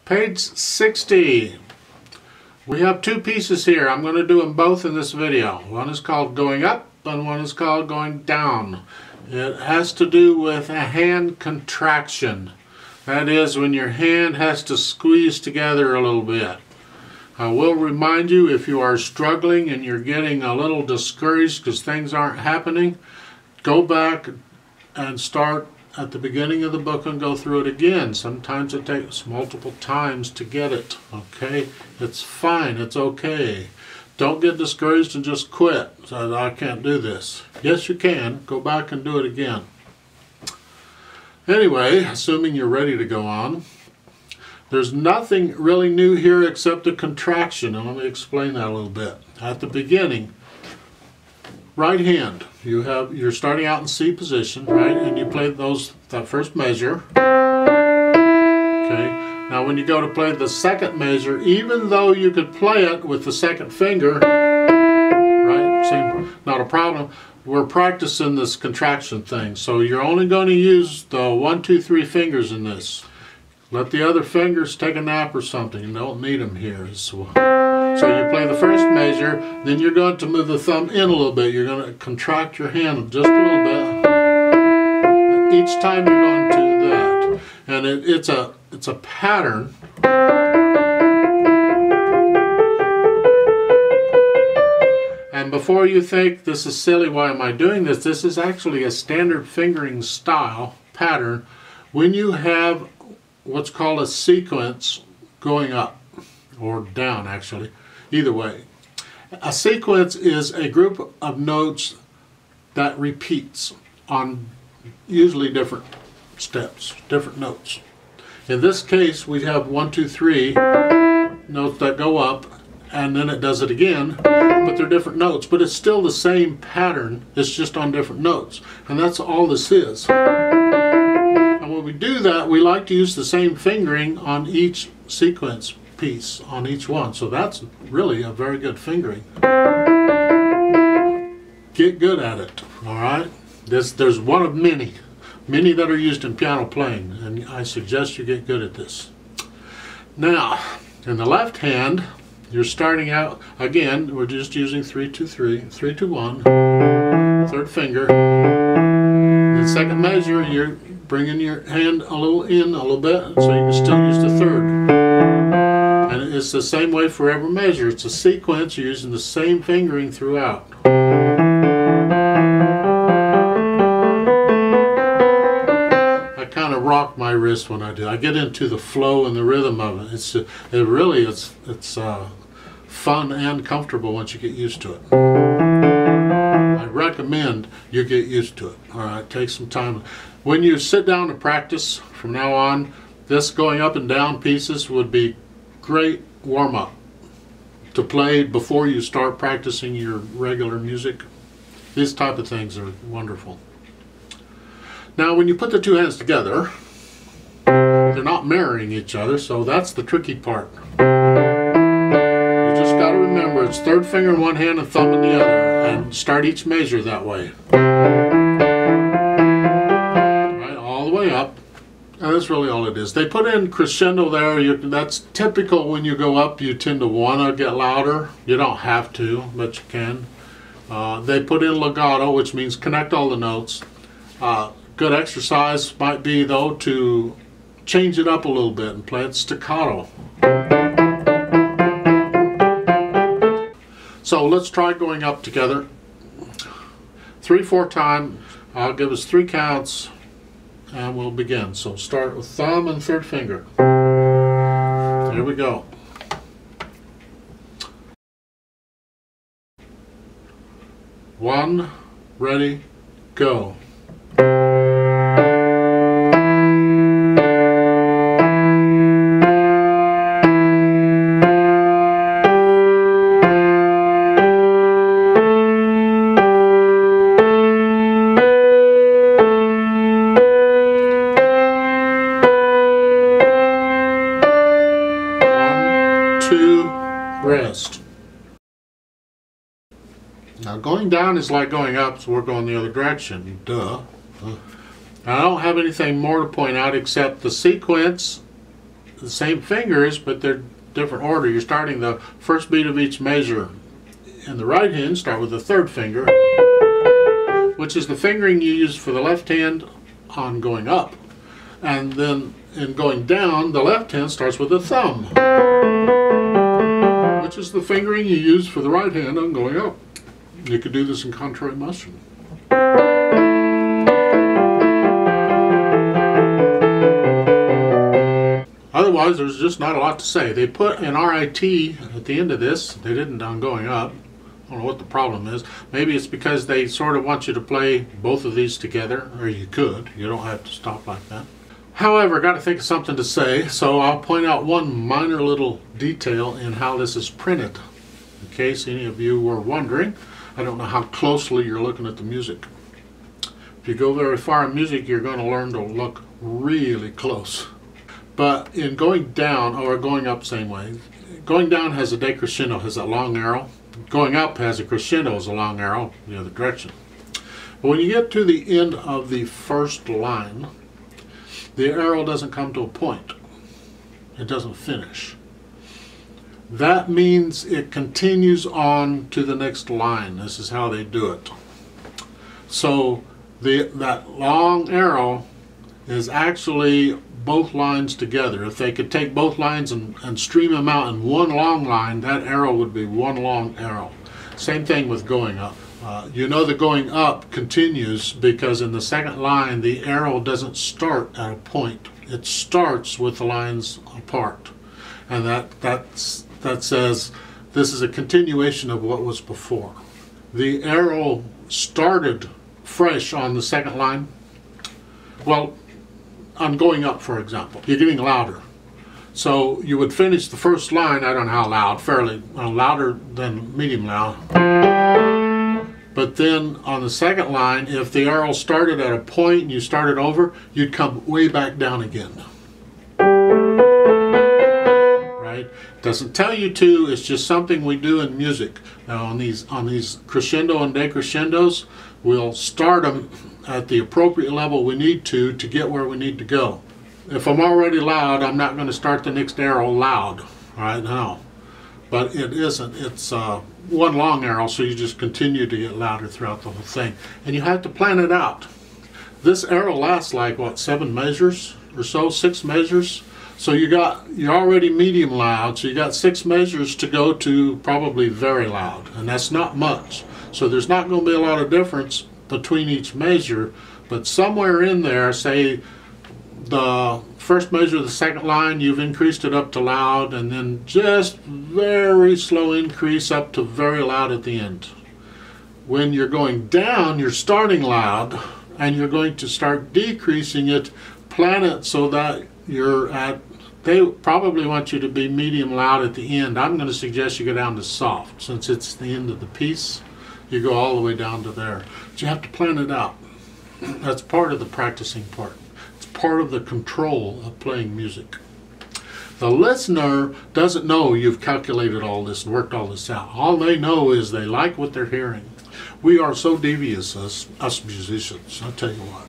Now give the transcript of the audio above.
Page 60. We have two pieces here. I'm going to do them both in this video. One is called going up and one is called going down. It has to do with a hand contraction. That is when your hand has to squeeze together a little bit. I will remind you, if you are struggling and you're getting a little discouraged because things aren't happening, go back and start at the beginning of the book and go through it again. Sometimes it takes multiple times to get it, okay? It's fine, it's okay. Don't get discouraged and just quit. So I can't do this. Yes, you can. Go back and do it again. Anyway, assuming you're ready to go on, there's nothing really new here except a contraction, and let me explain that a little bit. At the beginning, right hand, you're starting out in C position, right? And you play that first measure. Okay. Now when you go to play the second measure, even though you could play it with the second finger, right? Same, not a problem. We're practicing this contraction thing, so you're only going to use the 1, 2, 3 fingers in this. Let the other fingers take a nap or something. You don't need them here. So you play the first measure, then you're going to move the thumb in a little bit. You're going to contract your hand just a little bit. Each time you're going to do that. And it's a pattern. And before you think this is silly, why am I doing this? This is actually a standard fingering style pattern when you have what's called a sequence going up or down, actually, either way. A sequence is a group of notes that repeats on usually different steps, different notes. In this case, we have 1, 2, 3 notes that go up, and then it does it again, but they're different notes, but it's still the same pattern, it's just on different notes, and that's all this is. And when we do that, we like to use the same fingering on each sequence piece, on each one. So that's really a very good fingering. Get good at it, all right? There's one of many that are used in piano playing, and I suggest you get good at this. Now, in the left hand, you're starting out, again, we're just using 3, 2, 3, 3, 2, 1, third finger. The second measure, you're bringing your hand a little in a little bit, so you can still use the third. And it's the same way for every measure. It's a sequence. You're using the same fingering throughout. I kind of rock my wrist when I do. I get into the flow and the rhythm of it. It's fun and comfortable once you get used to it. I recommend you get used to it. All right, take some time. When you sit down to practice from now on, this going up and down pieces would be great warm-up to play before you start practicing your regular music. These type of things are wonderful. Now when you put the two hands together, they're not mirroring each other, so that's the tricky part. You just got to remember it's third finger in one hand and thumb in the other, and start each measure that way. Up, and that's really all it is. They put in crescendo there. That's typical. When you go up, you tend to want to get louder. You don't have to, but you can. They put in legato, which means connect all the notes. Good exercise might be, though, to change it up a little bit and play it staccato. So let's try going up together. 3, 4 times. I'll give us 3 counts. And we'll begin. So start with thumb and third finger. Here we go. 1, ready, go. Rest. Now going down is like going up, so we're going the other direction. Duh. I don't have anything more to point out except the sequence the same fingers, but they're different order. You're starting the first beat of each measure in the right hand, start with the third finger, which is the fingering you use for the left hand on going up. And then in going down, the left hand starts with the thumb, which is the fingering you use for the right hand on going up. You could do this in contrary motion. Otherwise, there's just not a lot to say. They put an RIT at the end of this. They didn't on going up. I don't know what the problem is. Maybe it's because they sort of want you to play both of these together, or you could. You don't have to stop like that. However, got to think of something to say, so I'll point out one minor little detail in how this is printed. In case any of you were wondering, I don't know how closely you're looking at the music. If you go very far in music, you're going to learn to look really close. But in going down, or going up same way, going down has a decrescendo, has a long arrow. Going up has a crescendo, has a long arrow, the other direction. But when you get to the end of the first line, the arrow doesn't come to a point. It doesn't finish. That means it continues on to the next line. This is how they do it. So that long arrow is actually both lines together. If they could take both lines and stream them out in one long line, that arrow would be one long arrow. Same thing with going up. You know the going up continues because in the second line the arrow doesn't start at a point. It starts with the lines apart. And that says this is a continuation of what was before. The arrow started fresh on the second line. Well, on going up, for example, you're getting louder. So you would finish the first line, I don't know how loud, fairly louder than medium loud. But then on the second line, if the arrow started at a point and you started over, you'd come way back down again. Right? Doesn't tell you to, it's just something we do in music. Now on these crescendo and decrescendos, we'll start them at the appropriate level we need to get where we need to go. If I'm already loud, I'm not going to start the next arrow loud, right now. But it isn't. It's one long arrow, so you just continue to get louder throughout the whole thing. And you have to plan it out. This arrow lasts like, what, 7 measures or so, 6 measures? So you're already medium loud, so you got 6 measures to go to probably very loud, and that's not much. So there's not going to be a lot of difference between each measure, but somewhere in there, say the first measure of the second line, you've increased it up to loud, and then just very slow increase up to very loud at the end. When you're going down, you're starting loud, and you're going to start decreasing it, plan it so that you're at, they probably want you to be medium loud at the end. I'm going to suggest you go down to soft, since it's the end of the piece. You go all the way down to there. But you have to plan it out. That's part of the practicing part. It's part of the control of playing music. The listener doesn't know you've calculated all this and worked all this out. All they know is they like what they're hearing. We are so devious, us musicians, I'll tell you what.